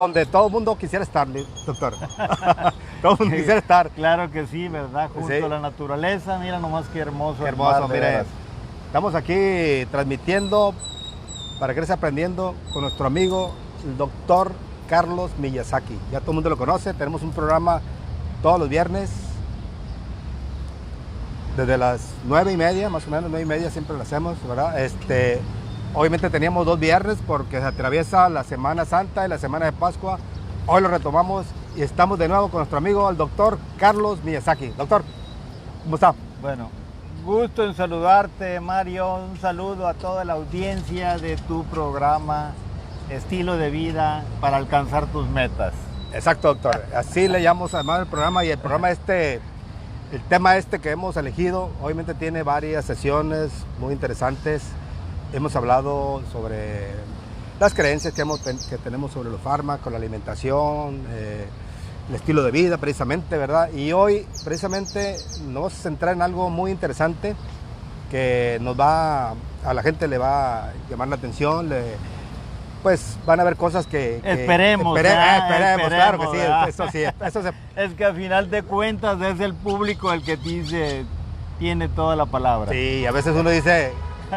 donde todo el mundo quisiera estar, doctor. Todo el mundo quisiera estar. Claro que sí, ¿verdad? Junto Sí. a la naturaleza, mira nomás qué hermoso. Qué el mar, hermoso, de mire. veras. Estamos aquí transmitiendo para que estés aprendiendo con nuestro amigo, el doctor Carlos Miyazaki. Ya todo el mundo lo conoce. Tenemos un programa todos los viernes, desde las 9:30, más o menos 9:30 siempre lo hacemos, ¿verdad? Obviamente teníamos 2 viernes porque se atraviesa la Semana Santa y la Semana de Pascua. Hoy lo retomamos y estamos de nuevo con nuestro amigo, el doctor Carlos Miyazaki. Doctor, ¿cómo está? Bueno, gusto en saludarte, Mario. Un saludo a toda la audiencia de tu programa Estilo de Vida para alcanzar tus metas. Exacto, doctor. Así le llamamos además el programa, y el programa el tema que hemos elegido, obviamente tiene varias sesiones muy interesantes. Hemos hablado sobre las creencias que tenemos sobre los fármacos, la alimentación, el estilo de vida precisamente, ¿verdad? Y hoy precisamente nos vamos a centrar en algo muy interesante que a la gente le va a llamar la atención, pues van a ver cosas que Esperemos, esperemos, claro que sí, ¿verdad? eso se... Es que a final de cuentas es el público el que tiene toda la palabra. Sí, a veces uno dice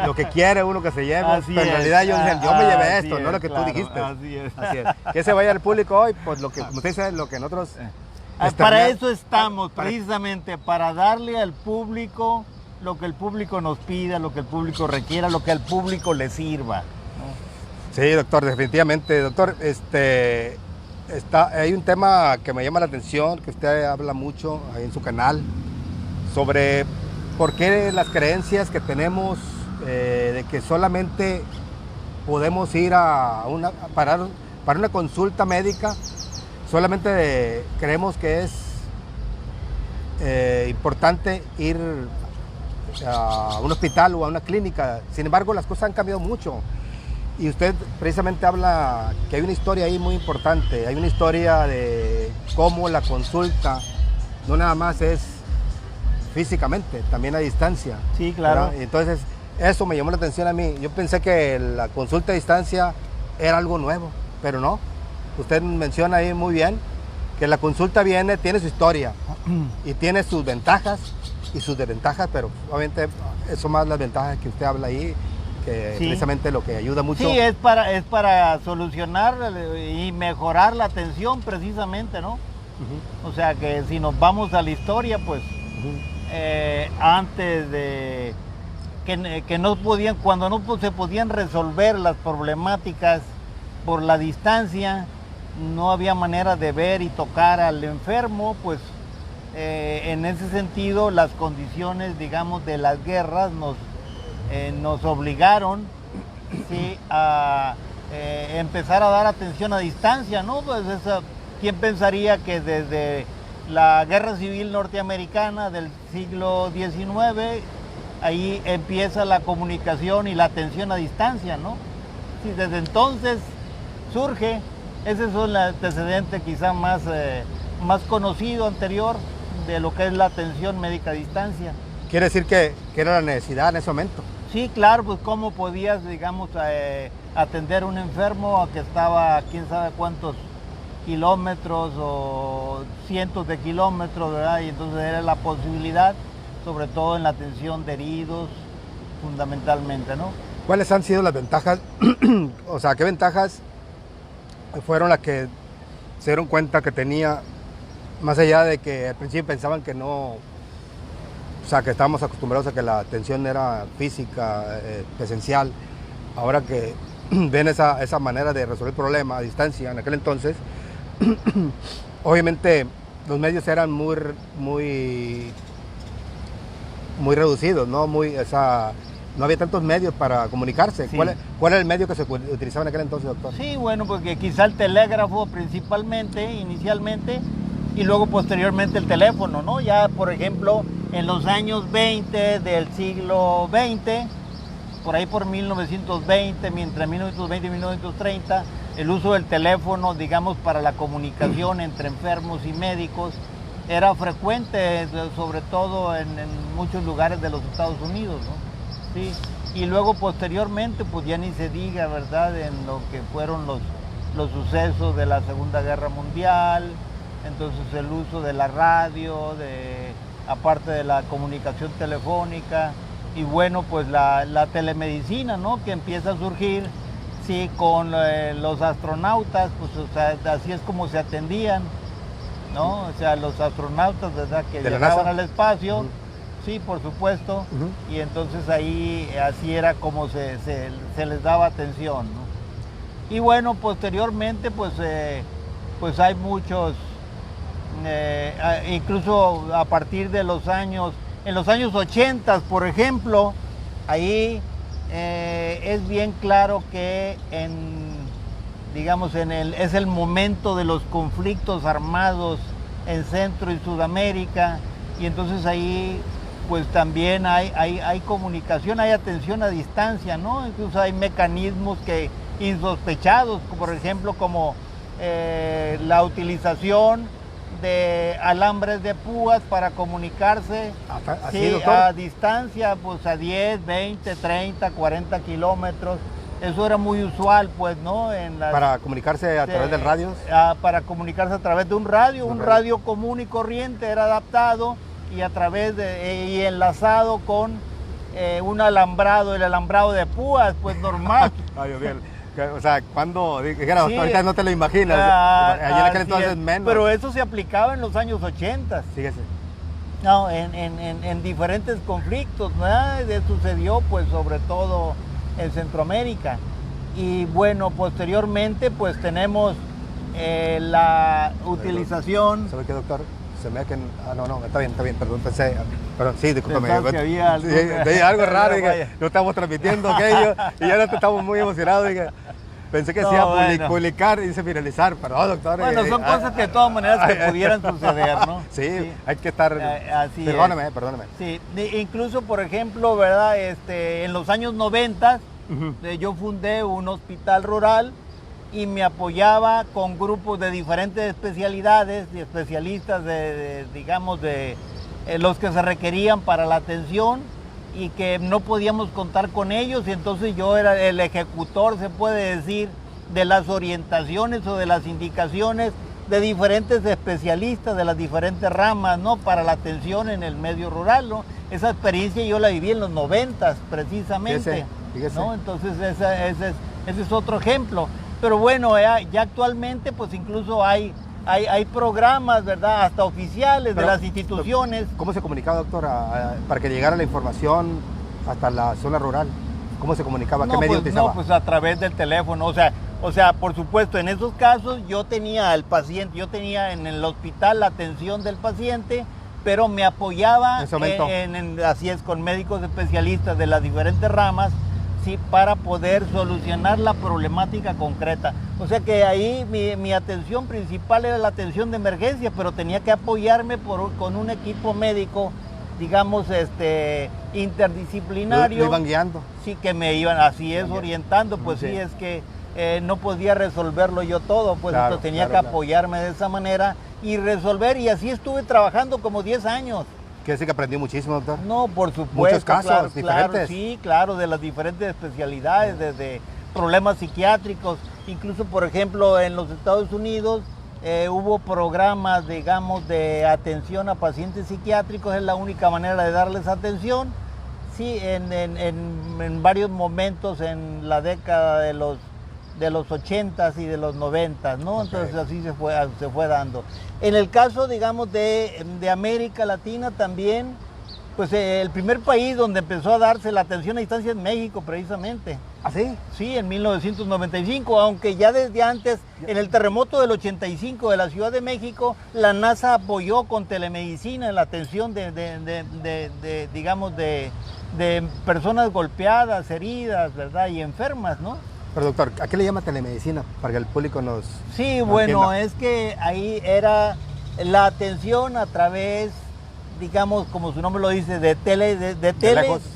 lo que quiere uno que se lleve, Así pero en es. realidad yo me llevé Así esto, no es, lo que claro, tú dijiste. así es. Así es. Que se vaya al público hoy, pues lo que, como usted dice, lo que nosotros... Para eso estamos, para- precisamente, para darle al público lo que el público nos pida, lo que el público requiera, lo que al público le sirva. Sí, doctor, definitivamente. Doctor, hay un tema que me llama la atención, que usted habla mucho ahí en su canal, sobre por qué las creencias que tenemos de que solamente podemos ir para una consulta médica, solamente creemos que es importante ir a un hospital o a una clínica. Sin embargo, las cosas han cambiado mucho. Y usted precisamente habla que hay una historia ahí muy importante. Hay una historia de cómo la consulta no nada más es físicamente, también a distancia. Sí, claro. ¿Verdad? Entonces, eso me llamó la atención a mí. Yo pensé que la consulta a distancia era algo nuevo, pero no. Usted menciona ahí muy bien que la consulta tiene su historia y tiene sus ventajas y sus desventajas, pero obviamente son más las ventajas que usted habla ahí, que Sí. precisamente lo que ayuda mucho. Sí, es para solucionar y mejorar la atención precisamente, ¿no? Ujú, O sea que si nos vamos a la historia, pues ujú. antes de que no podían, cuando no se podían resolver las problemáticas por la distancia, no había manera de ver y tocar al enfermo, pues en ese sentido las condiciones, digamos, de las guerras nos obligaron, sí, a empezar a dar atención a distancia, ¿no? Pues ¿quién pensaría que desde la Guerra Civil Norteamericana del siglo XIX, ahí empieza la comunicación y la atención a distancia, ¿no? Sí, desde entonces surge, ese es el antecedente quizá más conocido anterior de lo que es la atención médica a distancia. Quiere decir que era la necesidad en ese momento. Sí, claro, pues cómo podías, digamos, atender a un enfermo a que estaba a quién sabe cuántos kilómetros o cientos de kilómetros, ¿verdad? Y entonces era la posibilidad, sobre todo en la atención de heridos, fundamentalmente, ¿no? ¿Cuáles han sido las ventajas? O sea, ¿qué ventajas fueron las que se dieron cuenta que tenía, más allá de que al principio pensaban que no, o sea, que estábamos acostumbrados a que la atención era física, presencial, ahora que ven esa manera de resolver el problema a distancia en aquel entonces? Obviamente los medios eran muy reducidos, ¿no? No había tantos medios para comunicarse. Sí. ¿Cuál era el medio que se utilizaba en aquel entonces, doctor? Sí, bueno, porque quizá el telégrafo principalmente, inicialmente, y luego posteriormente el teléfono, ¿no? Ya, por ejemplo, en los años 20 del siglo XX, por ahí por 1920, entre 1920 y 1930, el uso del teléfono, digamos, para la comunicación entre enfermos y médicos era frecuente, sobre todo en muchos lugares de los Estados Unidos, ¿no? Sí. Y luego posteriormente, pues ya ni se diga, ¿verdad?, en lo que fueron los sucesos de la Segunda Guerra Mundial, entonces el uso de la radio, aparte de la comunicación telefónica, y bueno, pues la telemedicina, ¿no?, que empieza a surgir, sí, con los astronautas, pues o sea, así es como se atendían, ¿no? O sea, los astronautas, ¿verdad?, que viajaban al espacio, sí, por supuesto, y entonces ahí así era como se les daba atención, ¿no? Y bueno, posteriormente pues hay muchos, incluso a partir de en los años 80, por ejemplo, ahí es bien claro que es el momento de los conflictos armados en Centro y Sudamérica, y entonces ahí pues también hay comunicación, hay atención a distancia, ¿no? Incluso hay mecanismos insospechados, por ejemplo, como la utilización de alambres de púas para comunicarse, sí, a distancia, pues a 10, 20, 30, 40 kilómetros. Eso era muy usual, pues, ¿no? Para comunicarse a través del radio. Para comunicarse a través de un radio común y corriente, era adaptado y y enlazado con un alambrado, el alambrado de púas, pues normal. Ay, Dios mío. O sea, cuando dijera, Sí, ahorita no te lo imaginas, allí en aquel entonces menos. Pero eso se aplicaba en los años 80. Fíjese. No, en diferentes conflictos, ¿no? Sucedió pues sobre todo en Centroamérica. Y bueno, posteriormente pues tenemos la utilización. ¿Sabe qué, doctor? Se me da que... no, está bien, perdón, pensé... Perdón, sí, discúlpame. Que había algo, algo raro, dije, no estamos transmitiendo aquello, y ya no estamos muy emocionados, dije, pensé que se iba a publicar y se finalizar, perdón, doctor. Bueno, son cosas que de todas maneras que pudieran suceder, ¿no? Sí, hay que estar... Así perdóneme. Sí, incluso, por ejemplo, ¿verdad? En los años 90, yo fundé un hospital rural y me apoyaba con grupos de diferentes especialidades y especialistas digamos, los que se requerían para la atención y que no podíamos contar con ellos, y entonces yo era el ejecutor, se puede decir, de las orientaciones o de las indicaciones de diferentes especialistas de las diferentes ramas, ¿no?, para la atención en el medio rural, ¿no? Esa experiencia yo la viví en los 90 precisamente, fíjese. ¿no? Entonces ese es otro ejemplo. Pero bueno, ya actualmente pues incluso hay programas, ¿verdad?, hasta oficiales de las instituciones. ¿Cómo se comunicaba, doctor, para que llegara la información hasta la zona rural? ¿Cómo se comunicaba? ¿Qué medio utilizaba? No, pues a través del teléfono. O sea, por supuesto, en esos casos yo tenía al paciente, yo tenía en el hospital la atención del paciente, pero me apoyaba así es, con médicos especialistas de las diferentes ramas, sí, para poder solucionar la problemática concreta. O sea que ahí mi atención principal era la atención de emergencia, pero tenía que apoyarme con un equipo médico, digamos, interdisciplinario. ¿Lo iban guiando? Sí, que me iban, así es, orientando, pues sí, es que no podía resolverlo yo todo, pues claro, tenía que apoyarme de esa manera y resolver, y así estuve trabajando como 10 años. ¿Quiere decir que aprendí muchísimo, doctor? No, por supuesto. Muchos casos diferentes. Claro, sí, claro, de las diferentes especialidades, desde problemas psiquiátricos, incluso, por ejemplo, en los Estados Unidos hubo programas, digamos, de atención a pacientes psiquiátricos, es la única manera de darles atención. Sí, en varios momentos en la década de los 80s y de los 90s, ¿no? Okay. Entonces así se fue dando. En el caso, digamos, de América Latina también, pues el primer país donde empezó a darse la atención a distancia es México, precisamente. ¿Ah, sí? Sí, en 1995, aunque ya desde antes, en el terremoto del 85 de la Ciudad de México, la NASA apoyó con telemedicina en la atención digamos, de personas golpeadas, heridas, ¿verdad?, y enfermas, ¿no? Pero doctor, ¿a qué le llama telemedicina? Para que el público nos... Sí, bueno, entienda. Es que ahí era la atención a través, digamos, como su nombre lo dice, de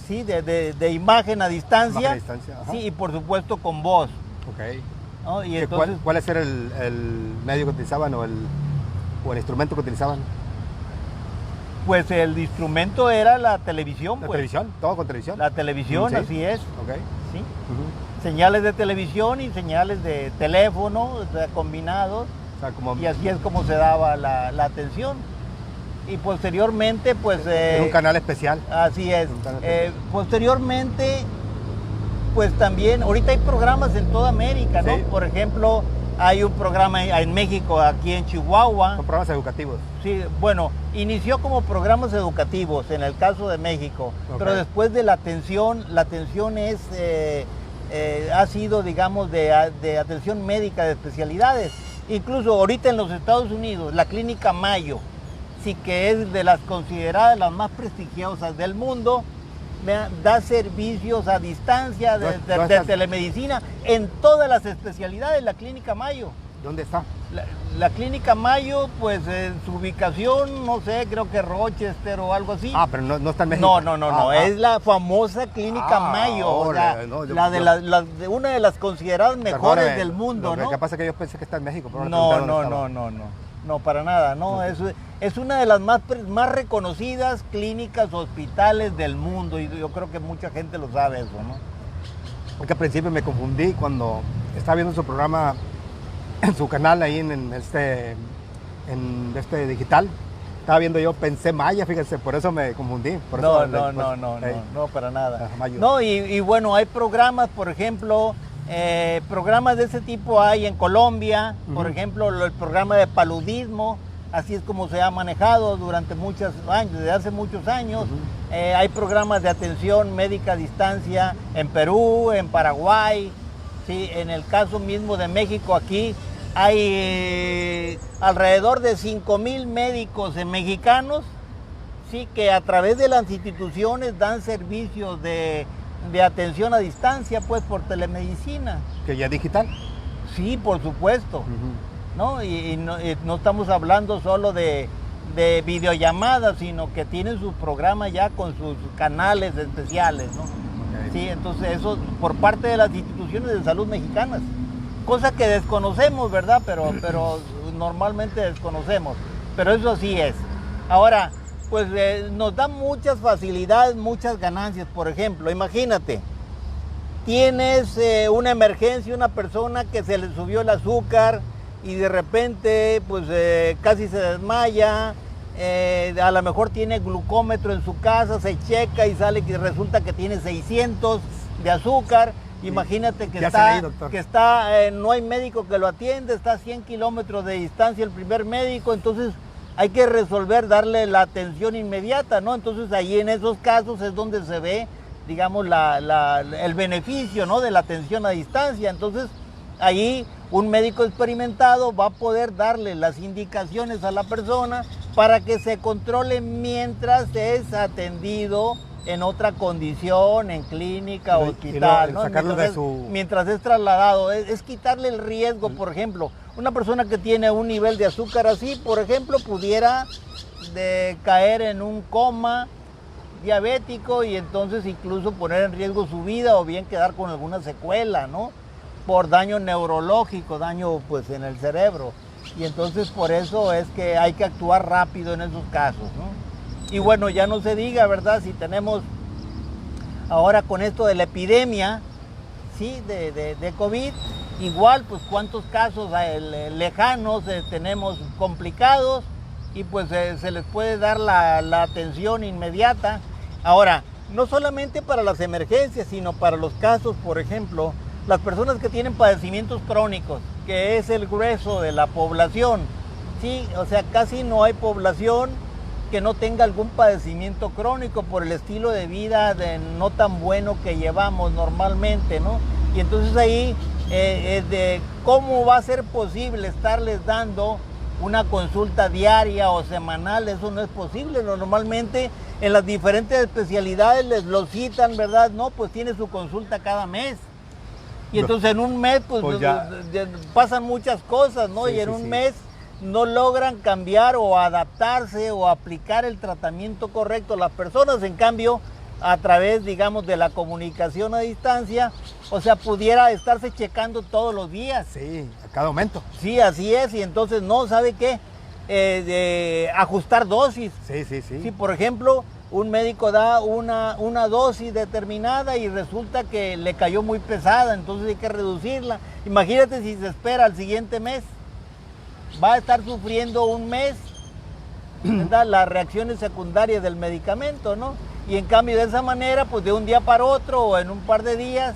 sí, de imagen a distancia. Imagen a distancia, ajá. Sí, y por supuesto con voz. Ok. ¿No? Y entonces, ¿Cuál era el medio que utilizaban o el instrumento que utilizaban? Pues el instrumento era la televisión. ¿La televisión? ¿Todo con televisión? La televisión, sí. Así es. Ok. Sí. señales de televisión y señales de teléfono, o sea, combinados, O sea, como y así es como se daba la atención. Y posteriormente, pues... en un canal especial. Así es. Un canal especial. Posteriormente, pues también, ahorita hay programas en toda América, ¿no? Sí. Por ejemplo, hay un programa en México, aquí en Chihuahua. Son programas educativos. Sí, bueno, inició como programas educativos en el caso de México, Ok. pero después de la atención es, ha sido, digamos, de atención médica de especialidades. Incluso ahorita en los Estados Unidos, la Clínica Mayo, sí que es de las consideradas las más prestigiosas del mundo, da servicios a distancia de telemedicina en todas las especialidades, la Clínica Mayo. ¿Dónde está? La Clínica Mayo, pues su ubicación, no sé, creo que Rochester o algo así. Ah, pero no está en México. No, es la famosa Clínica Mayo, o sea, una de las consideradas mejores Perdóname, del mundo, ¿no? Lo que pasa es que yo pensé que está en México. Pero No, para nada, no, es una de las más reconocidas clínicas, hospitales del mundo, y yo creo que mucha gente lo sabe eso, ¿no? Porque al principio me confundí cuando estaba viendo su programa en su canal ahí en este digital. Estaba viendo yo, pensé Maya, fíjense, por eso me confundí. Por eso No, para nada. Mayo. No, y bueno, hay programas, por ejemplo, programas de ese tipo hay en Colombia, por ejemplo, el programa de paludismo, así es como se ha manejado durante muchos años, desde hace muchos años. Hay programas de atención médica a distancia en Perú, en Paraguay, ¿sí? En el caso mismo de México, aquí hay alrededor de 5,000 médicos mexicanos, sí, que a través de las instituciones dan servicios de atención a distancia, pues por telemedicina. ¿Que ya es digital? Sí, por supuesto. ¿No? Y no estamos hablando solo de videollamadas, sino que tienen sus programas ya con sus canales especiales, ¿no? Okay. Sí, entonces eso por parte de las instituciones de salud mexicanas, cosa que desconocemos, ¿verdad? Pero normalmente desconocemos, pero eso sí es. Ahora, pues nos da muchas facilidades, muchas ganancias. Por ejemplo, imagínate, tienes una emergencia, una persona que se le subió el azúcar y de repente pues casi se desmaya, a lo mejor tiene glucómetro en su casa, se checa y sale que resulta que tiene 600 de azúcar. Imagínate que no hay médico que lo atiende, está a 100 kilómetros de distancia el primer médico, entonces hay que resolver, darle la atención inmediata, ¿no? Entonces ahí en esos casos es donde se ve, digamos, el beneficio, ¿no?, de la atención a distancia. Entonces ahí un médico experimentado va a poder darle las indicaciones a la persona para que se controle mientras es atendido en otra condición, en clínica, hospital, ¿no? Mientras es trasladado, es quitarle el riesgo. Por ejemplo, una persona que tiene un nivel de azúcar así, por ejemplo, pudiera caer en un coma diabético y entonces incluso poner en riesgo su vida o bien quedar con alguna secuela, ¿no?, por daño neurológico, daño pues en el cerebro. Y entonces por eso es que hay que actuar rápido en esos casos, ¿no? Y bueno, ya no se diga, ¿verdad? Si tenemos ahora con esto de la epidemia, ¿sí?, de COVID, igual, pues cuántos casos lejanos tenemos complicados y pues se les puede dar la atención inmediata. Ahora, no solamente para las emergencias, sino para los casos, por ejemplo, las personas que tienen padecimientos crónicos, que es el grueso de la población, ¿sí? O sea, casi no hay población que no tenga algún padecimiento crónico por el estilo de vida no tan bueno que llevamos normalmente, ¿no? Y entonces ahí, ¿cómo va a ser posible estarles dando una consulta diaria o semanal? Eso no es posible. Normalmente en las diferentes especialidades les lo citan, ¿verdad? No, pues tiene su consulta cada mes. Y entonces en un mes pues pasan muchas cosas, ¿no? Y en un mes no logran cambiar o adaptarse o aplicar el tratamiento correcto. Las personas, en cambio, a través, digamos, de la comunicación a distancia, o sea, pudiera estarse checando todos los días. Sí, a cada momento. Sí, así es, y entonces no, ¿sabe qué? Ajustar dosis. Sí. Sí, por ejemplo, un médico da una dosis determinada y resulta que le cayó muy pesada, entonces hay que reducirla. Imagínate si se espera al siguiente mes, va a estar sufriendo un mes, ¿verdad?, las reacciones secundarias del medicamento, ¿no? Y en cambio de esa manera, pues de un día para otro o en un par de días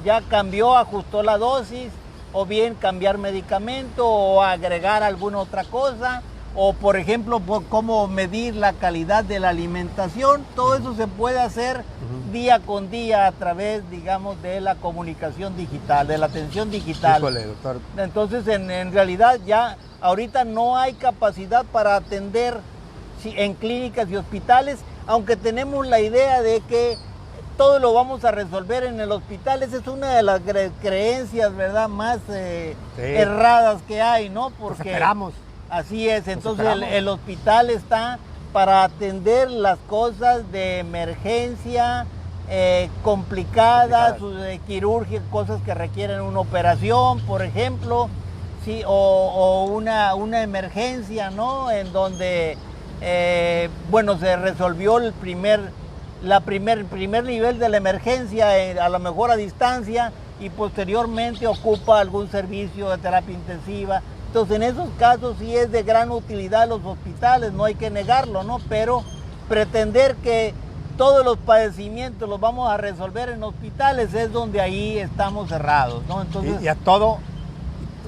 ya cambió, ajustó la dosis, o bien cambiar medicamento o agregar alguna otra cosa, o por ejemplo, cómo medir la calidad de la alimentación. Todo eso se puede hacer día con día a través, digamos, de la comunicación digital, de la atención digital. Híjole, doctor. Entonces, en realidad ya ahorita no hay capacidad para atender en clínicas y hospitales, aunque tenemos la idea de que todo lo vamos a resolver en el hospital. Esa es una de las creencias, ¿verdad?, más erradas que hay, ¿no? Porque nos esperamos. Así es, entonces el hospital está para atender las cosas de emergencia, complicadas, quirúrgicas, cosas que requieren una operación, por ejemplo, sí, o una emergencia, ¿no? En donde, bueno, se resolvió el primer nivel de la emergencia, a lo mejor a distancia, y posteriormente ocupa algún servicio de terapia intensiva. Entonces, en esos casos sí es de gran utilidad los hospitales, no hay que negarlo, ¿no? Pero pretender que todos los padecimientos los vamos a resolver en hospitales es donde ahí estamos cerrados, ¿no? Entonces, y a todo,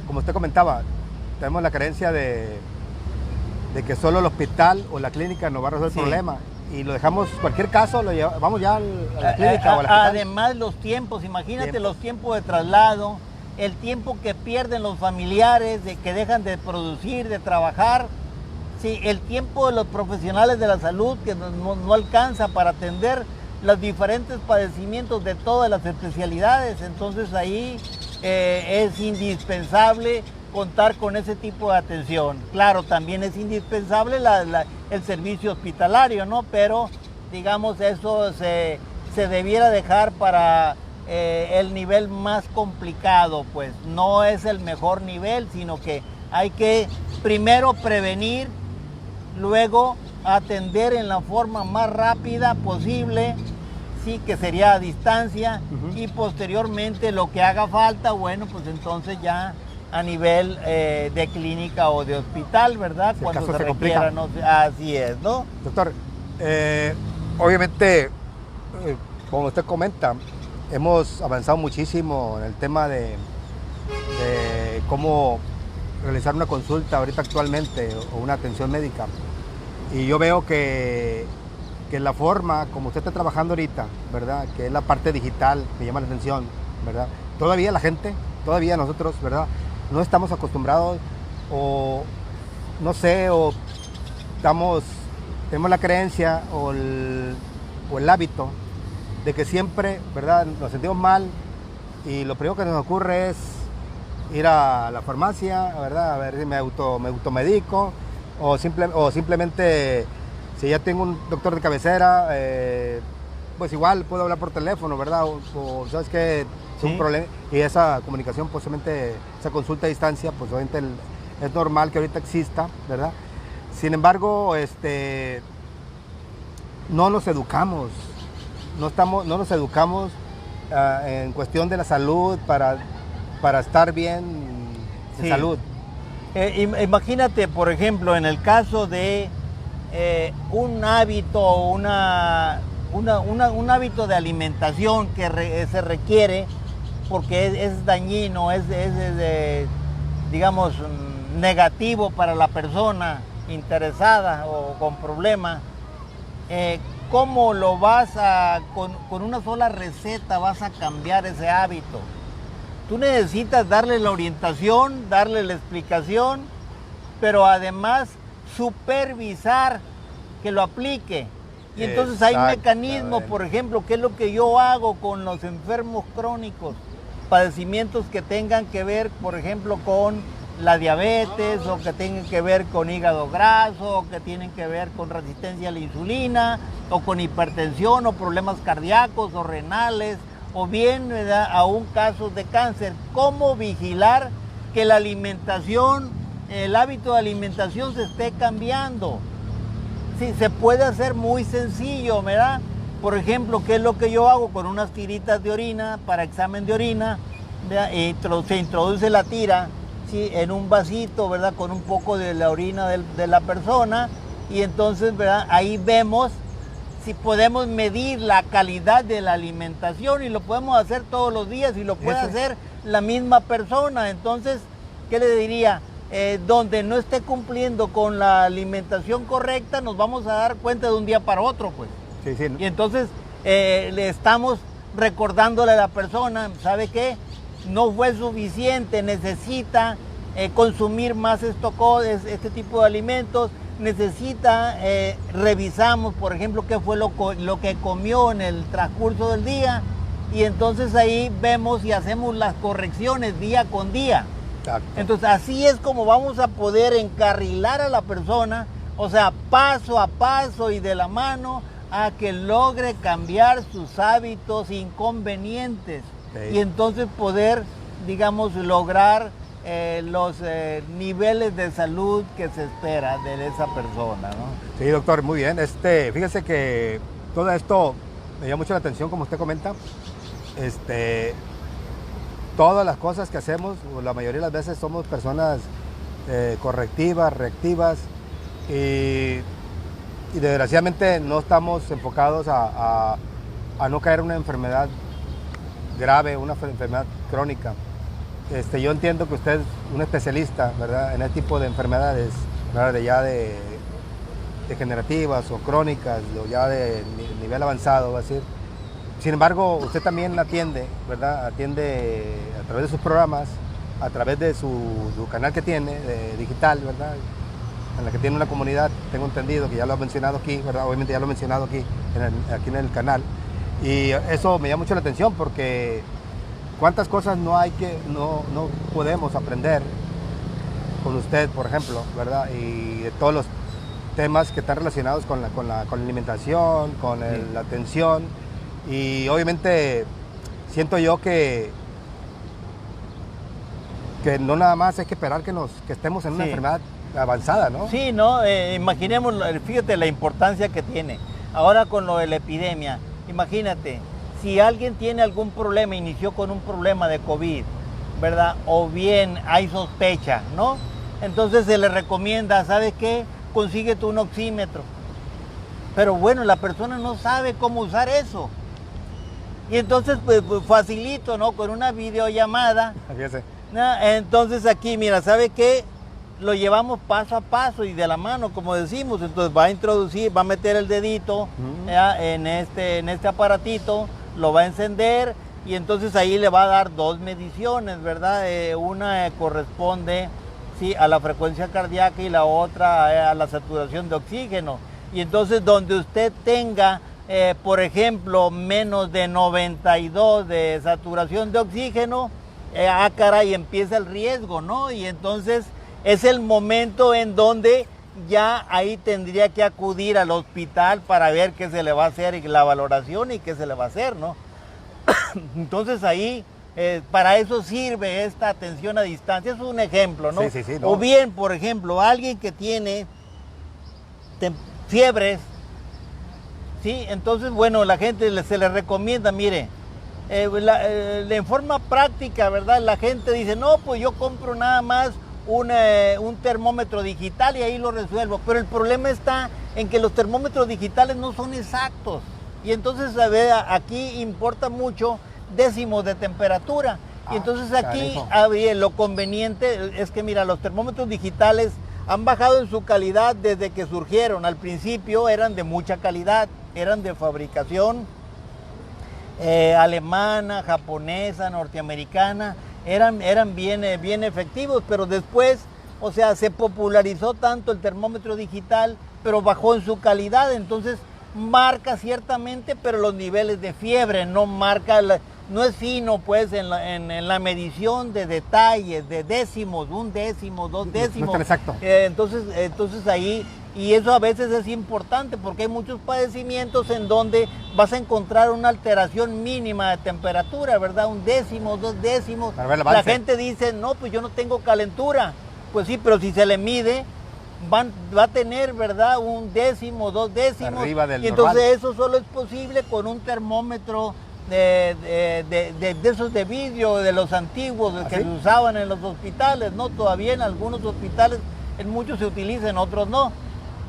como usted comentaba, tenemos la creencia de que solo el hospital o la clínica nos va a resolver el problema. Y lo dejamos, cualquier caso, lo vamos ya a la clínica o al hospital. Además, los tiempos, imagínate los tiempos de traslado, el tiempo que pierden los familiares, que dejan de producir, de trabajar, sí, el tiempo de los profesionales de la salud que no alcanza para atender los diferentes padecimientos de todas las especialidades. Entonces ahí es indispensable contar con ese tipo de atención. Claro, también es indispensable el servicio hospitalario, ¿no? Pero, digamos, eso se debiera dejar para el nivel más complicado, pues no es el mejor nivel, sino que hay que primero prevenir, luego atender en la forma más rápida posible, sí, que sería a distancia, y posteriormente lo que haga falta, bueno, pues entonces ya a nivel de clínica o de hospital, ¿verdad? Si cuando se requiera, no, así es, ¿no? Doctor, obviamente, como usted comenta, hemos avanzado muchísimo en el tema de cómo realizar una consulta ahorita actualmente o una atención médica. Y yo veo que la forma como usted está trabajando ahorita, ¿verdad?, que es la parte digital, me llama la atención, ¿verdad? Todavía la gente, todavía nosotros, ¿verdad?, no estamos acostumbrados o no sé, o tenemos la creencia o el hábito de que siempre, ¿verdad?, nos sentimos mal y lo primero que nos ocurre es ir a la farmacia, ¿verdad?, a ver si me automedico o simplemente si ya tengo un doctor de cabecera, pues igual puedo hablar por teléfono, ¿verdad? O sabes que es un problema y esa comunicación, posiblemente esa consulta a distancia, pues obviamente es normal que ahorita exista, ¿verdad? Sin embargo, no nos educamos. No nos educamos en cuestión de la salud para estar bien de salud. Imagínate, por ejemplo, en el caso de un hábito o un hábito de alimentación que se requiere porque es dañino, digamos, negativo para la persona interesada o con problema. ¿Cómo lo con una sola receta vas a cambiar ese hábito? Tú necesitas darle la orientación, darle la explicación, pero además supervisar que lo aplique. Y entonces hay mecanismos, por ejemplo, ¿qué es lo que yo hago con los enfermos crónicos? Padecimientos que tengan que ver, por ejemplo, con la diabetes, o que tengan que ver con hígado graso, o que tienen que ver con resistencia a la insulina, o con hipertensión, o problemas cardíacos, o renales, o bien, ¿verdad?, aún casos de cáncer. ¿Cómo vigilar que la alimentación, el hábito de alimentación se esté cambiando? Sí, se puede hacer muy sencillo, ¿verdad? Por ejemplo, ¿qué es lo que yo hago con unas tiritas de orina para examen de orina? Se introduce la tira, ¿sí?, en un vasito, ¿verdad?, con un poco de la orina de la persona, y entonces, ¿verdad?, ahí vemos si podemos medir la calidad de la alimentación, y lo podemos hacer todos los días y lo puede hacer la misma persona. Entonces, ¿qué le diría? Donde no esté cumpliendo con la alimentación correcta, nos vamos a dar cuenta de un día para otro, pues. Sí, sí, ¿no? Y entonces le estamos recordándole a la persona, ¿sabe qué? No fue suficiente, necesita consumir más este tipo de alimentos, necesita, revisamos, por ejemplo, qué fue lo que comió en el transcurso del día, y entonces ahí vemos y hacemos las correcciones día con día. Exacto. Entonces así es como vamos a poder encarrilar a la persona, o sea, paso a paso y de la mano, a que logre cambiar sus hábitos inconvenientes. Sí. Y entonces poder, digamos, lograr los niveles de salud que se espera de esa persona, ¿no? Sí, doctor, muy bien. Fíjese que todo esto me llama mucho la atención, como usted comenta. Todas las cosas que hacemos, la mayoría de las veces somos personas correctivas, reactivas, y desgraciadamente no estamos enfocados a no caer en una enfermedad grave, una enfermedad crónica. Yo entiendo que usted es un especialista, ¿verdad?, en este tipo de enfermedades, ¿verdad?, ya de degenerativas o crónicas, o ya de nivel avanzado, va a decir. Sin embargo, usted también atiende, ¿verdad? Atiende a través de sus programas, a través de su canal que tiene, digital, ¿verdad?, en la que tiene una comunidad, tengo entendido que ya lo ha mencionado aquí, ¿verdad? Obviamente ya lo he mencionado aquí en el canal. Y eso me llama mucho la atención, porque cuántas cosas no podemos aprender con usted, por ejemplo, ¿verdad? Y de todos los temas que están relacionados con la alimentación, con la atención. Y obviamente siento yo que no nada más hay que esperar que estemos en una enfermedad avanzada, ¿no? Sí, ¿no? Imaginemos, fíjate la importancia que tiene. Ahora con lo de la epidemia, imagínate, si alguien tiene algún problema, inició con un problema de COVID, ¿verdad? O bien hay sospecha, ¿no? Entonces se le recomienda, ¿sabes qué? Consíguete un oxímetro. Pero bueno, la persona no sabe cómo usar eso. Y entonces, pues facilito, ¿no? Con una videollamada. ¿No? Entonces aquí, mira, ¿sabe qué? Lo llevamos paso a paso y de la mano, como decimos. Entonces va a introducir, va a meter el dedito en este aparatito, lo va a encender, y entonces ahí le va a dar dos mediciones, ¿verdad? Una corresponde, sí, a la frecuencia cardíaca, y la otra a la saturación de oxígeno. Y entonces donde usted tenga, por ejemplo, menos de 92 de saturación de oxígeno, caray, empieza el riesgo, ¿no? Y entonces es el momento en donde ya ahí tendría que acudir al hospital para ver qué se le va a hacer, y la valoración y qué se le va a hacer, ¿no? Entonces ahí, para eso sirve esta atención a distancia. Es un ejemplo, ¿no? Sí, ¿no? O bien, por ejemplo, alguien que tiene fiebres, ¿sí? Entonces, bueno, la gente se le recomienda, mire, en forma práctica, ¿verdad? La gente dice, no, pues yo compro nada más un termómetro digital y ahí lo resuelvo. Pero el problema está en que los termómetros digitales no son exactos. Y entonces, a ver, aquí importa mucho décimos de temperatura. Y entonces aquí lo conveniente es que, mira, los termómetros digitales han bajado en su calidad desde que surgieron. Al principio eran de mucha calidad, eran de fabricación alemana, japonesa, norteamericana, eran bien efectivos, pero después, o sea, se popularizó tanto el termómetro digital, pero bajó en su calidad. Entonces marca ciertamente, pero los niveles de fiebre, no marca, no es fino, pues, en la medición de detalles, de décimos, 1 décimo, 2 décimos. No es tan exacto. Entonces ahí, y eso a veces es importante, porque hay muchos padecimientos en donde vas a encontrar una alteración mínima de temperatura, ¿verdad? 1 décimo, 2 décimos. La gente dice, no, pues yo no tengo calentura. Pues sí, pero si se le mide, va a tener, ¿verdad?, 1/10, 2/10. Arriba del y entonces normal. eso solo es posible con un termómetro de esos de vidrio, de los antiguos, ¿Ah, que sí? se usaban en los hospitales, ¿no? Todavía en algunos hospitales, en muchos se utiliza, en otros no.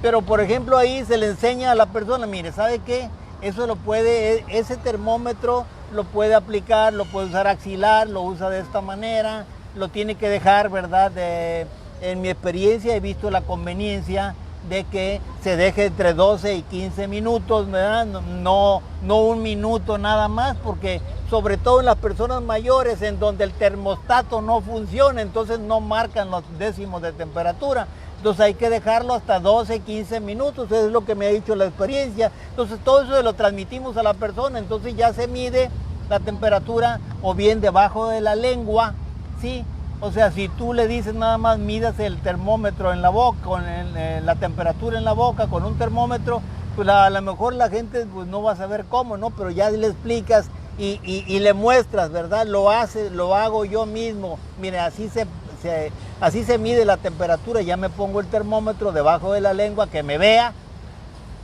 Pero por ejemplo ahí se le enseña a la persona, mire, ¿sabe qué? Eso lo puede, ese termómetro lo puede aplicar, lo puede usar axilar, lo usa de esta manera, lo tiene que dejar, ¿verdad? En mi experiencia he visto la conveniencia de que se deje entre 12 y 15 minutos, ¿verdad? No 1 minuto nada más, porque sobre todo en las personas mayores en donde el termostato no funciona, entonces no marcan los décimos de temperatura. Entonces hay que dejarlo hasta 12, 15 minutos, eso es lo que me ha dicho la experiencia. Entonces todo eso se lo transmitimos a la persona, entonces ya se mide la temperatura o bien debajo de la lengua, ¿sí? O sea, si tú le dices nada más midas el termómetro en la boca, con la temperatura en la boca con un termómetro, pues a lo mejor la gente pues, no va a saber cómo, ¿no? Pero ya le explicas y le muestras, ¿verdad? Lo hago yo mismo. Mire, así se mide la temperatura, ya me pongo el termómetro debajo de la lengua, que me vea,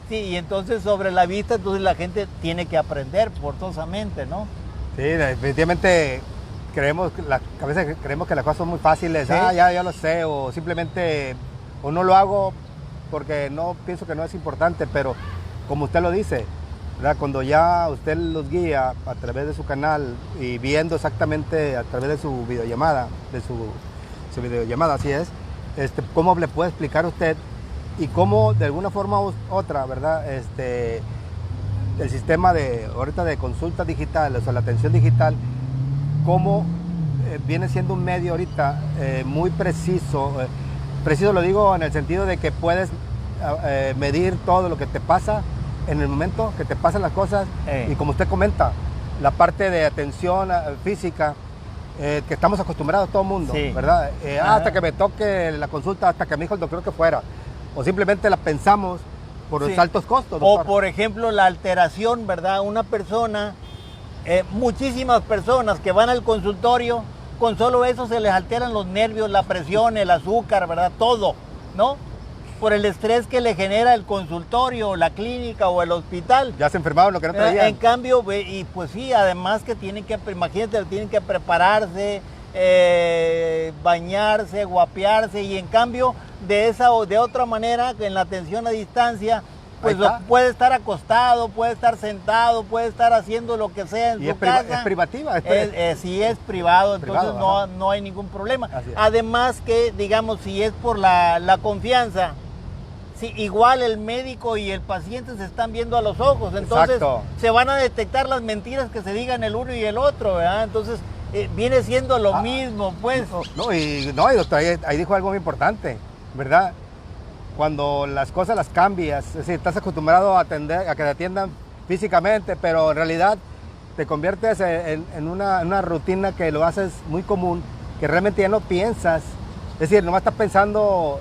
sí, y entonces sobre la vista, entonces la gente tiene que aprender forzosamente, ¿no? Sí, definitivamente a veces creemos que las cosas son muy fáciles, ¿Sí? Ya lo sé, o simplemente, o no lo hago porque no pienso que no es importante, pero como usted lo dice, ¿verdad? Cuando ya usted los guía a través de su canal y viendo exactamente a través de su videollamada, así es, cómo le puede explicar a usted y cómo de alguna forma u otra, ¿verdad? El sistema ahorita de consulta digital, o sea, la atención digital, cómo viene siendo un medio ahorita muy preciso. Preciso lo digo en el sentido de que puedes medir todo lo que te pasa en el momento que te pasan las cosas. Y como usted comenta, la parte de atención física, que estamos acostumbrados todo el mundo, Sí. ¿verdad? Hasta que me toque la consulta, hasta que me dijo el doctor que fuera. O simplemente la pensamos por los Sí. altos costos, O doctor. por ejemplo la alteración, ¿verdad? Una persona, muchísimas personas que van al consultorio, con solo eso se les alteran los nervios, la presión, el azúcar, ¿verdad? Todo, ¿no? Por el estrés que le genera el consultorio, la clínica o el hospital. Ya se enfermaron lo que no traían. En cambio, y pues sí, además que imagínate, tienen que prepararse, bañarse, guapearse, y en cambio de esa o de otra manera, en la atención a distancia, pues puede estar acostado, puede estar sentado, puede estar haciendo lo que sea en su casa. Es privativa. Sí, es privado, entonces Privado, no hay ningún problema. Así es. Además que, digamos, si es por la confianza, sí, igual el médico y el paciente se están viendo a los ojos, entonces Exacto. se van a detectar las mentiras que se digan el uno y el otro, ¿verdad? Entonces viene siendo lo mismo, pues. Y doctor, ahí dijo algo muy importante, ¿verdad? Cuando las cosas las cambias, es decir, estás acostumbrado a que te atiendan físicamente, pero en realidad te conviertes en una rutina que lo haces muy común, que realmente ya no piensas, es decir, nomás estás pensando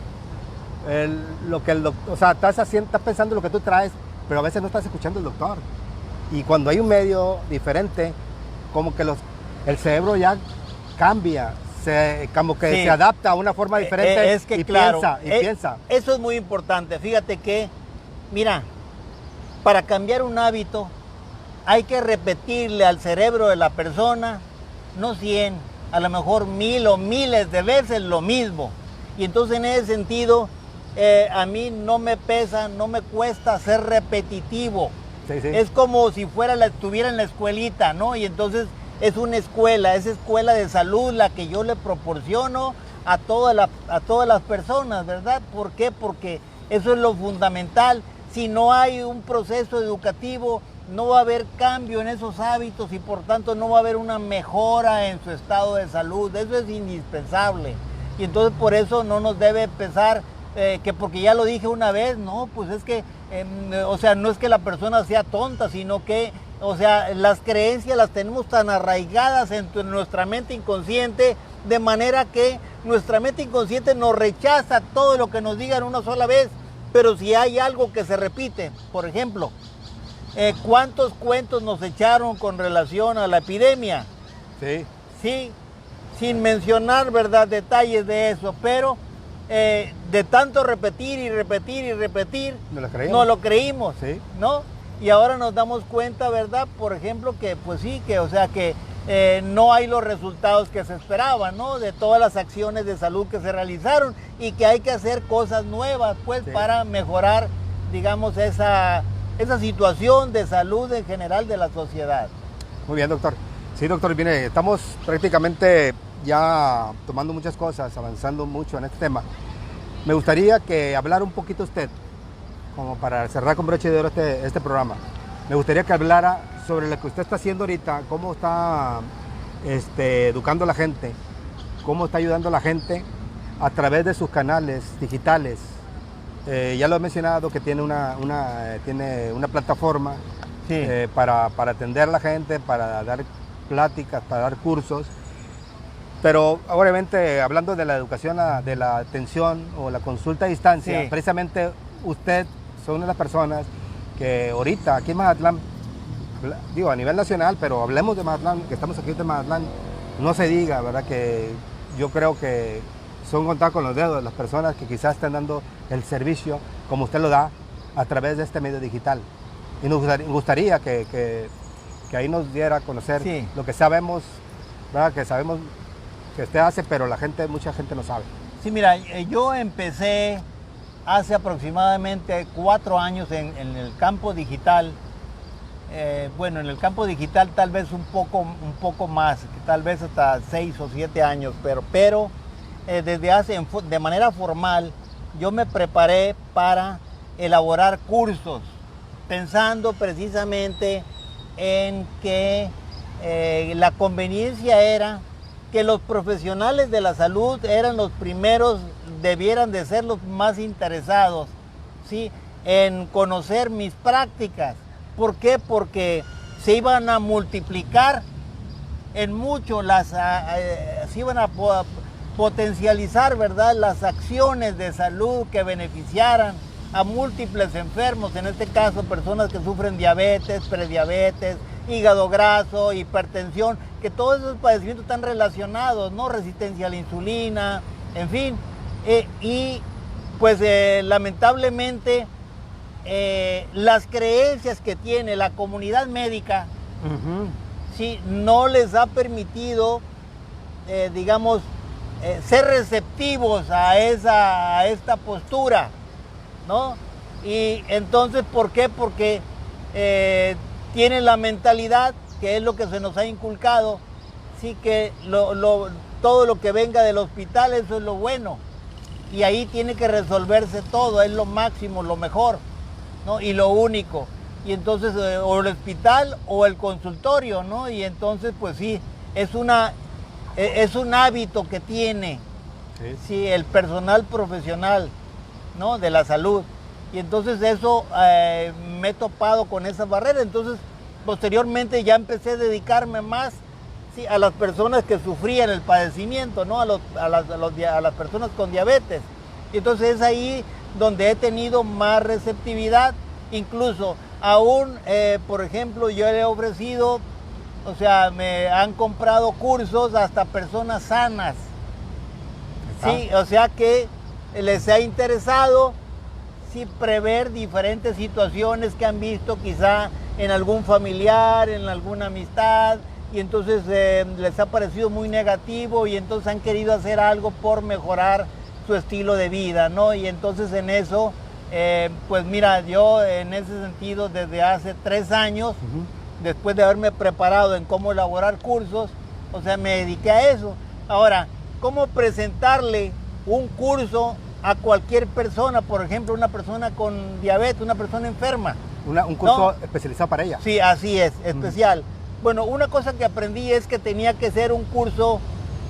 lo que el doctor, o sea, estás pensando lo que tú traes, pero a veces no estás escuchando al doctor. Y cuando hay un medio diferente, como que el cerebro ya cambia, como que Sí. se adapta a una forma diferente Es que y claro, piensa. Eso es muy importante. Fíjate que, mira, para cambiar un hábito hay que repetirle al cerebro de la persona, no 100, a lo mejor 1000 o miles de veces lo mismo. Y entonces en ese sentido, a mí no me pesa, no me cuesta ser repetitivo. Sí, sí. Es como si estuviera en la escuelita, ¿no? Y entonces es una escuela, es escuela de salud la que yo le proporciono a todas las personas, ¿verdad? ¿Por qué? Porque eso es lo fundamental. Si no hay un proceso educativo, no va a haber cambio en esos hábitos y por tanto no va a haber una mejora en su estado de salud. Eso es indispensable. Y entonces por eso no nos debe pensar que porque ya lo dije una vez, no, pues es que, o sea, no es que la persona sea tonta, sino que, o sea, las creencias las tenemos tan arraigadas en nuestra mente inconsciente, de manera que nuestra mente inconsciente nos rechaza todo lo que nos digan una sola vez. Pero si hay algo que se repite, por ejemplo, ¿cuántos cuentos nos echaron con relación a la epidemia? Sí. Sí, sin mencionar, ¿verdad?, detalles de eso, pero de tanto repetir y repetir y repetir, no lo creímos, sí, ¿no? Y ahora nos damos cuenta, ¿verdad? Por ejemplo, que pues sí, que o sea que no hay los resultados que se esperaban, ¿no? De todas las acciones de salud que se realizaron y que hay que hacer cosas nuevas, pues, sí, para mejorar, digamos, esa situación de salud en general de la sociedad. Muy bien, doctor. Sí, doctor, viene, estamos prácticamente ya tomando muchas cosas, avanzando mucho en este tema. Me gustaría que hablara un poquito usted, como para cerrar con broche de oro este programa. Me gustaría que hablara sobre lo que usted está haciendo ahorita, cómo está educando a la gente, cómo está ayudando a la gente a través de sus canales digitales. Ya lo he mencionado que tiene una plataforma, sí, para atender a la gente, para dar pláticas, para dar cursos. Pero obviamente hablando de la educación, de la atención o la consulta a distancia, sí, precisamente usted son una de las personas que ahorita aquí en Mazatlán, digo a nivel nacional, pero hablemos de Mazatlán, que estamos aquí de Mazatlán, no se diga, ¿verdad? Que yo creo que son contadas con los dedos las personas que quizás estén dando el servicio como usted lo da a través de este medio digital. Y nos gustaría que ahí nos diera a conocer, sí, lo que sabemos, ¿verdad? Que sabemos que usted hace, pero mucha gente no sabe. Sí, mira, yo empecé hace aproximadamente 4 años en el campo digital. Bueno, en el campo digital tal vez un poco más, tal vez hasta 6 o 7 años, pero de manera formal yo me preparé para elaborar cursos, pensando precisamente en que la conveniencia era que los profesionales de la salud eran los primeros, debieran de ser los más interesados, ¿sí?, en conocer mis prácticas. ¿Por qué? Porque se iban a multiplicar en mucho, se iban a potencializar, ¿verdad?, las acciones de salud que beneficiaran a múltiples enfermos, en este caso personas que sufren diabetes, prediabetes, hígado graso, hipertensión, que todos esos padecimientos están relacionados, ¿no? Resistencia a la insulina, en fin. Y pues lamentablemente las creencias que tiene la comunidad médica, sí, no les ha permitido, digamos, ser receptivos a esta postura, ¿no? Y entonces, ¿por qué? Porque tienen la mentalidad, que es lo que se nos ha inculcado, sí, que todo lo que venga del hospital, eso es lo bueno, y ahí tiene que resolverse todo, es lo máximo, lo mejor, ¿no? Y lo único. Y entonces, o el hospital o el consultorio, ¿no? Y entonces, pues sí, es un hábito que tiene, sí, sí, el personal profesional, ¿no?, de la salud. Y entonces eso me he topado con esa barrera. Entonces, posteriormente ya empecé a dedicarme más, sí, a las personas que sufrían el padecimiento, ¿no?, a las personas con diabetes. Y entonces es ahí donde he tenido más receptividad. Incluso aún, por ejemplo, yo le he ofrecido, o sea, me han comprado cursos hasta personas sanas. Sí, o sea que les ha interesado, sí, prever diferentes situaciones que han visto quizá en algún familiar, en alguna amistad, y entonces les ha parecido muy negativo y entonces han querido hacer algo por mejorar su estilo de vida, ¿no? Y entonces en eso, pues mira, yo en ese sentido desde hace 3 años, después de haberme preparado en cómo elaborar cursos, o sea, me dediqué a eso. Ahora, ¿cómo presentarle un curso a cualquier persona? Por ejemplo, una persona con diabetes, una persona enferma. Un curso, ¿no?, especializado para ella. Sí, así es, especial. Bueno, una cosa que aprendí es que tenía que ser un curso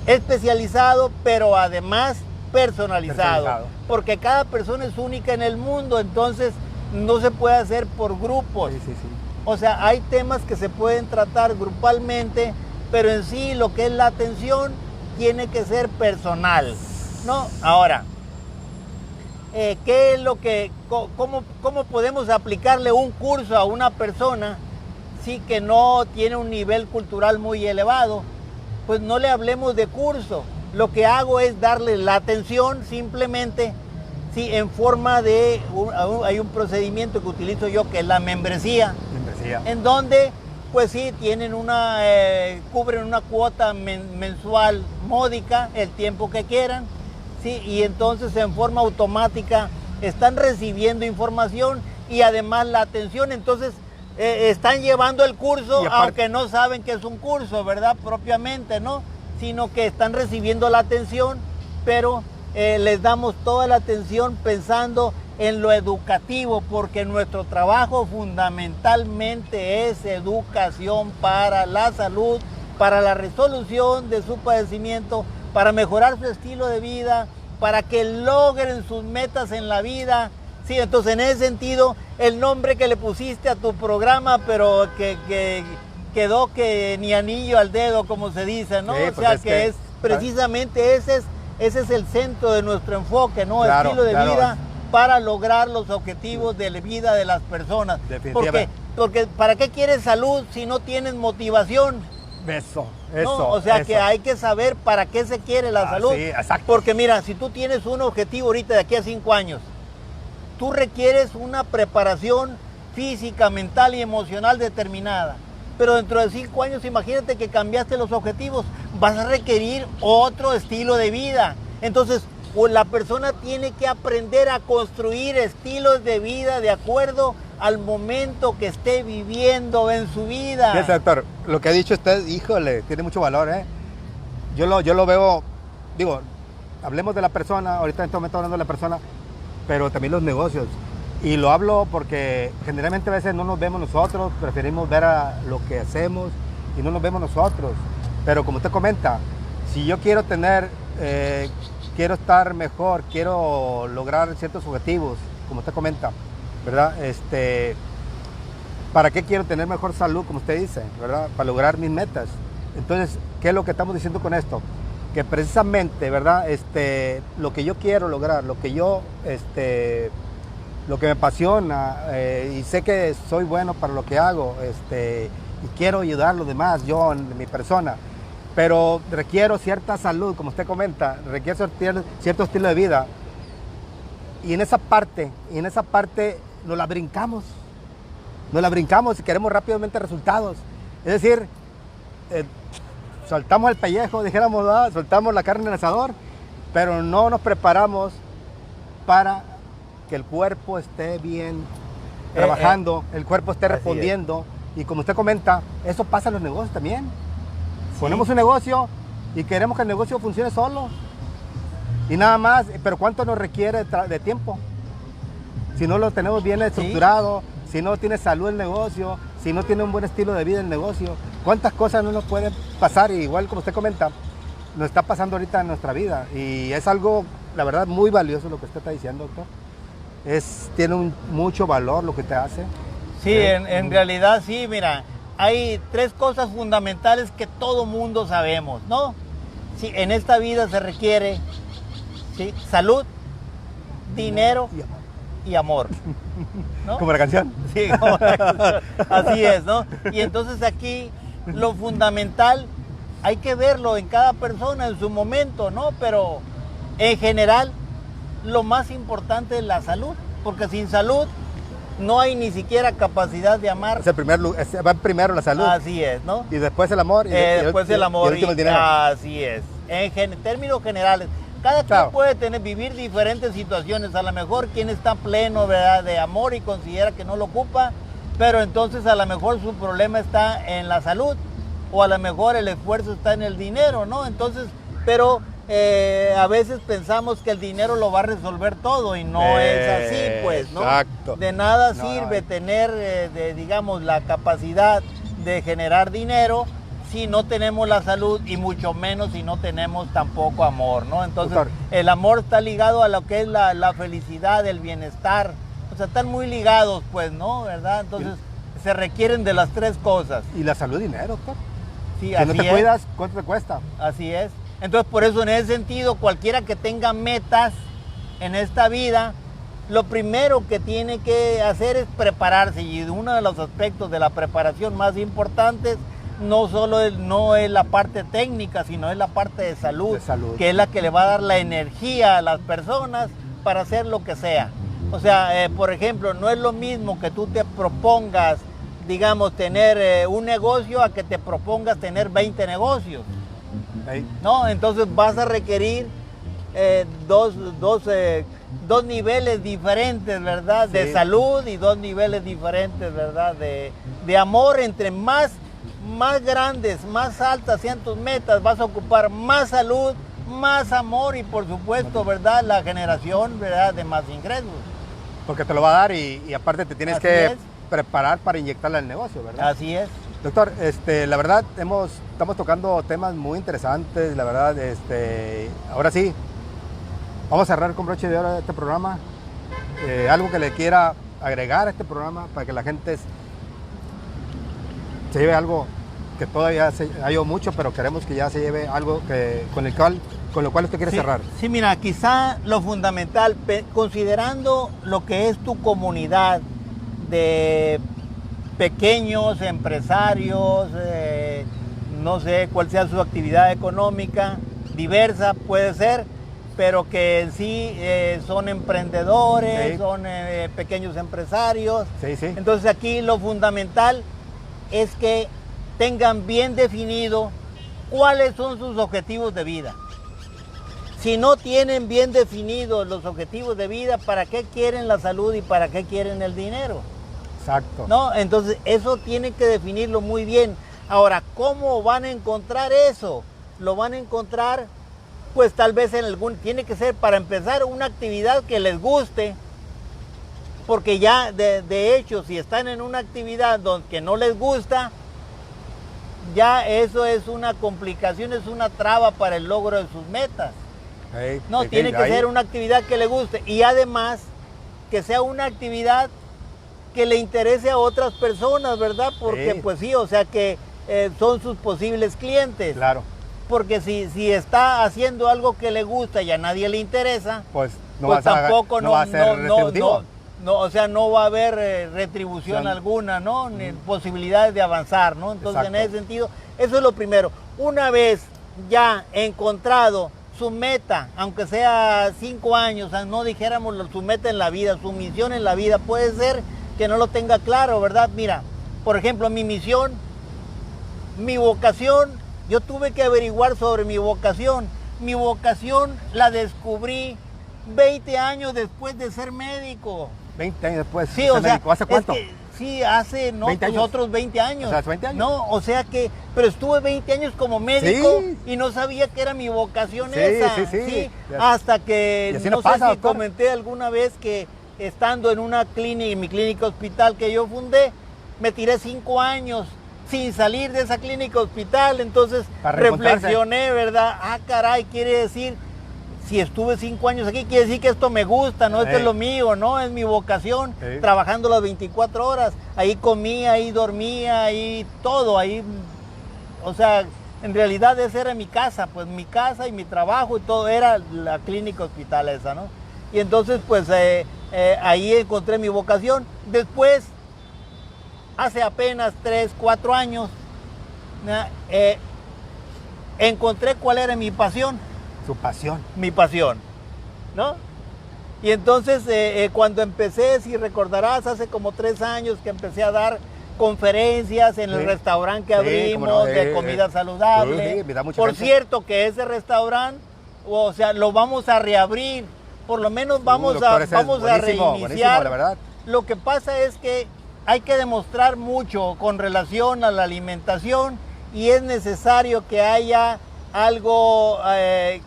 especializado, pero además personalizado. Porque cada persona es única en el mundo, entonces no se puede hacer por grupos. Sí, sí, sí. O sea, hay temas que se pueden tratar grupalmente, pero en sí lo que es la atención tiene que ser personal, ¿no? Ahora, ¿qué es lo que, cómo podemos aplicarle un curso a una persona, sí, que no tiene un nivel cultural muy elevado? Pues no le hablemos de curso. Lo que hago es darle la atención simplemente sí, en forma de, hay un procedimiento que utilizo yo que es la membresía. En donde, pues sí, tienen cubren una cuota mensual módica, el tiempo que quieran, sí, y entonces en forma automática están recibiendo información y además la atención, entonces están llevando el curso, aunque no saben que es un curso, ¿verdad? Propiamente, ¿no? Sino que están recibiendo la atención, pero les damos toda la atención pensando en lo educativo, porque nuestro trabajo fundamentalmente es educación para la salud, para la resolución de su padecimiento, para mejorar su estilo de vida, para que logren sus metas en la vida. Sí, entonces en ese sentido, el nombre que le pusiste a tu programa, pero que quedó que ni anillo al dedo, como se dice, ¿no? Sí, o sea, que es precisamente ese es el centro de nuestro enfoque, ¿no? Claro, estilo de vida para lograr los objetivos de la vida de las personas. Porque ¿para qué quieres salud si no tienes motivación? Eso. ¿No? O sea, que hay que saber para qué se quiere la salud. Sí, exacto. Porque mira, si tú tienes un objetivo ahorita de aquí a 5 años, tú requieres una preparación física, mental y emocional determinada. Pero dentro de 5 años, imagínate que cambiaste los objetivos, vas a requerir otro estilo de vida. Entonces, la persona tiene que aprender a construir estilos de vida de acuerdo al momento que esté viviendo en su vida. Sí, doctor, lo que ha dicho usted, híjole, tiene mucho valor, ¿eh? Yo lo veo, digo, hablemos de la persona, ahorita en este momento hablando de la persona, pero también los negocios. Y lo hablo porque generalmente a veces no nos vemos nosotros, preferimos ver a lo que hacemos y no nos vemos nosotros. Pero como usted comenta, si yo quiero quiero estar mejor, quiero lograr ciertos objetivos, como usted comenta, ¿verdad? ¿Para qué quiero tener mejor salud, como usted dice, ¿verdad? Para lograr mis metas. Entonces, ¿qué es lo que estamos diciendo con esto? Que precisamente, ¿verdad? Lo que yo quiero lograr, lo que me apasiona, y sé que soy bueno para lo que hago, y quiero ayudar a los demás, yo en mi persona, pero requiero cierta salud, como usted comenta, requiero cierto estilo de vida, y en esa parte nos la brincamos y queremos rápidamente resultados. Es decir, soltamos el pellejo, dijéramos, ¿verdad? Soltamos la carne en el asador, pero no nos preparamos para que el cuerpo esté bien trabajando, el cuerpo esté respondiendo. Y como usted comenta, eso pasa en los negocios también. Sí. Ponemos un negocio y queremos que el negocio funcione solo. Y nada más, pero ¿cuánto nos requiere de tiempo? Si no lo tenemos bien estructurado, si no tiene salud el negocio, si no tiene un buen estilo de vida el negocio, ¿cuántas cosas no nos pueden pasar? Y igual como usted comenta, nos está pasando ahorita en nuestra vida. Y es algo, la verdad, muy valioso lo que usted está diciendo, doctor. Tiene mucho valor lo que te hace. Sí, en realidad sí, mira, hay 3 cosas fundamentales que todo mundo sabemos, ¿no? Sí, en esta vida se requiere, ¿sí?, salud, dinero y amor, ¿no? Como la canción. Sí, como la canción. Así es, ¿no? Y entonces aquí lo fundamental hay que verlo en cada persona en su momento, ¿no? Pero en general lo más importante es la salud, porque sin salud no hay ni siquiera capacidad de amar. Va primero la salud. Así es, ¿no? Y después el amor. Después el amor. Y el dinero. Así es. En términos generales, cada quien puede vivir diferentes situaciones. A lo mejor quien está pleno, ¿verdad?, de amor y considera que no lo ocupa, pero entonces a lo mejor su problema está en la salud, o a lo mejor el esfuerzo está en el dinero, ¿no? Entonces, pero a veces pensamos que el dinero lo va a resolver todo y no es así, pues, ¿no? Exacto. De nada sirve tener, digamos, la capacidad de generar dinero si no tenemos la salud, y mucho menos si no tenemos tampoco amor, ¿no? Entonces, doctor, el amor está ligado a lo que es la felicidad, el bienestar. O sea, están muy ligados, pues, ¿no? ¿Verdad? Entonces, se requieren de las 3 cosas. Y la salud y dinero, doctor. Sí, si así no te cuidas, ¿cuánto te cuesta? Así es. Entonces, por eso, en ese sentido, cualquiera que tenga metas en esta vida, lo primero que tiene que hacer es prepararse. Y uno de los aspectos de la preparación más importantes no es la parte técnica, sino es la parte de salud, que es la que le va a dar la energía a las personas para hacer lo que sea. O sea, por ejemplo, no es lo mismo que tú te propongas, digamos, tener un negocio a que te propongas tener 20 negocios. ¿No? Entonces vas a requerir dos niveles diferentes, ¿verdad? Sí. De salud y dos niveles diferentes, ¿verdad? De amor. Entre más grandes, más altas sean tus metas, vas a ocupar más salud, más amor y por supuesto, ¿verdad? La generación, ¿verdad? De más ingresos. Porque te lo va a dar y aparte te tienes que preparar para inyectarle al negocio, ¿verdad? Así es. Doctor, la verdad, estamos tocando temas muy interesantes, la verdad, ahora sí, vamos a cerrar con broche de oro este programa. Algo que le quiera agregar a este programa para que la gente se lleve algo que todavía ha ido mucho, pero queremos que ya se lleve algo con lo cual usted quiere cerrar. Sí, mira, quizá lo fundamental, considerando lo que es tu comunidad de pequeños empresarios, no sé cuál sea su actividad económica, diversa puede ser, pero que en sí son emprendedores, sí. Son pequeños empresarios. Sí, sí. Entonces aquí lo fundamental es que tengan bien definido cuáles son sus objetivos de vida. Si no tienen bien definidos los objetivos de vida, ¿para qué quieren la salud y para qué quieren el dinero? Exacto. ¿No? Entonces eso tienen que definirlo muy bien. Ahora, ¿cómo van a encontrar eso? Lo van a encontrar, pues tal vez tiene que ser para empezar una actividad que les guste, porque ya de hecho si están en una actividad que no les gusta, ya eso es una complicación, es una traba para el logro de sus metas. No, tiene que ser una actividad que le guste y además que sea una actividad que le interese a otras personas, ¿verdad? Porque pues sí, o sea que son sus posibles clientes. Claro. Porque si está haciendo algo que le gusta y a nadie le interesa, pues tampoco no va a ser retributivo. O sea, no va a haber retribución alguna, ¿no? Ni posibilidades de avanzar, ¿no? Entonces, exacto. En ese sentido, eso es lo primero. Una vez ya encontrado su meta, aunque sea 5 años, no dijéramos su meta en la vida, su misión en la vida, puede ser que no lo tenga claro, ¿verdad? Mira, por ejemplo, mi misión, mi vocación, yo tuve que averiguar sobre mi vocación. Mi vocación la descubrí 20 años después de ser médico. 20 años después. Sí, o sea, ¿hace cuánto? Sí, hace otros 20 años. O sea, 20 años. No, o sea que, pero estuve 20 años como médico y no sabía que era mi vocación esa. Sí. Hasta que, no sé si comenté alguna vez que estando en una clínica, en mi clínica hospital que yo fundé, me tiré 5 años sin salir de esa clínica hospital. Entonces reflexioné, ¿verdad? Ah, caray, quiere decir, si estuve 5 años aquí, quiere decir que esto me gusta, ¿no? Esto es lo mío, ¿no? Es mi vocación, trabajando las 24 horas. Ahí comía, ahí dormía, ahí todo, ahí, o sea, en realidad esa era mi casa, pues mi casa y mi trabajo y todo era la clínica hospital esa, ¿no? Y entonces, pues, ahí encontré mi vocación. Después, hace apenas 3, 4 años, encontré cuál era mi pasión. Su pasión. Mi pasión, ¿no? Y entonces cuando empecé, si recordarás, hace como 3 años que empecé a dar conferencias en el restaurante que abrimos de comida saludable. Por cierto, que ese restaurante, o sea, lo vamos a reabrir, por lo menos vamos a reiniciar. La verdad. Lo que pasa es que hay que demostrar mucho con relación a la alimentación y es necesario que haya algo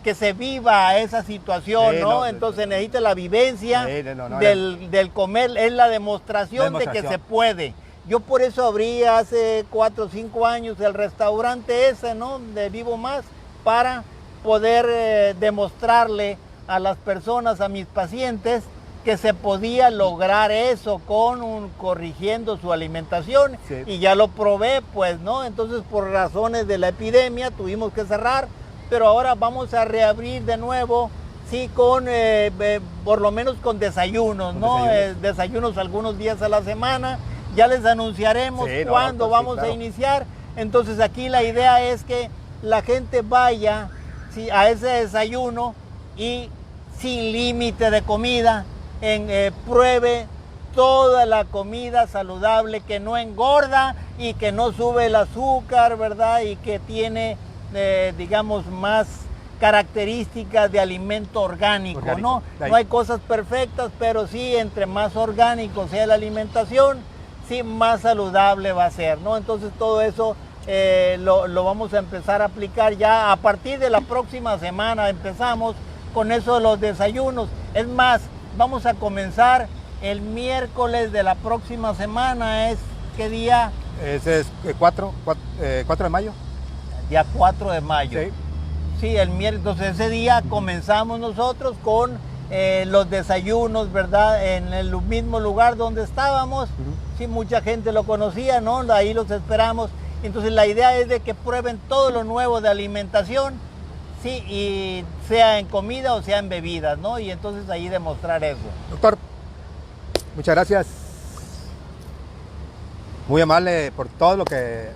que se viva esa situación, ¿no? Entonces necesita la vivencia del comer, es la demostración de que se puede. Yo por eso abrí hace 4 o 5 años el restaurante ese, ¿no? De Vivo Más, para poder demostrarle a las personas, a mis pacientes, que se podía lograr eso corrigiendo su alimentación, y ya lo probé, pues, ¿no? Entonces, por razones de la epidemia tuvimos que cerrar, pero ahora vamos a reabrir de nuevo, sí, por lo menos con desayunos, ¿no? Desayunos algunos días a la semana, ya les anunciaremos cuándo vamos a iniciar. Entonces, aquí la idea es que la gente vaya a ese desayuno y sin límite de comida, pruebe toda la comida saludable que no engorda y que no sube el azúcar, ¿verdad? Y que tiene, digamos, más características de alimento orgánico, ¿no? No hay cosas perfectas, pero sí, entre más orgánico sea la alimentación, sí, más saludable va a ser, ¿no? Entonces todo eso lo vamos a empezar a aplicar ya a partir de la próxima semana. Empezamos con eso de los desayunos. Es más, vamos a comenzar el miércoles de la próxima semana. ¿Es qué día? Ese es 4 de mayo. Día 4 de mayo. Sí. Sí, el miércoles. Entonces ese día comenzamos nosotros con los desayunos, ¿verdad? En el mismo lugar donde estábamos. Sí, mucha gente lo conocía, ¿no? Ahí los esperamos. Entonces la idea es de que prueben todo lo nuevo de alimentación, sí, y sea en comida o sea en bebidas, ¿no? Y entonces ahí demostrar eso. Doctor, muchas gracias. Muy amable por todo lo que...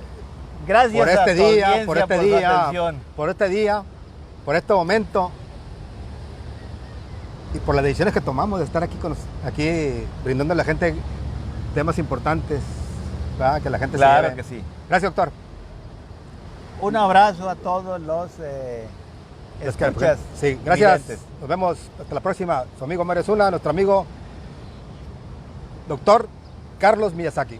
Gracias por este a tu día, audiencia, por este su día, atención. por este día, por este momento y por las decisiones que tomamos de estar aquí aquí brindando a la gente temas importantes, ¿verdad? Que la gente se Claro lleve. que sí. Gracias, doctor. Un abrazo a todos los escuchas. Sí, gracias. videntes. Nos vemos hasta la próxima. Su amigo Mario Zula, nuestro amigo doctor Carlos Miyazaki.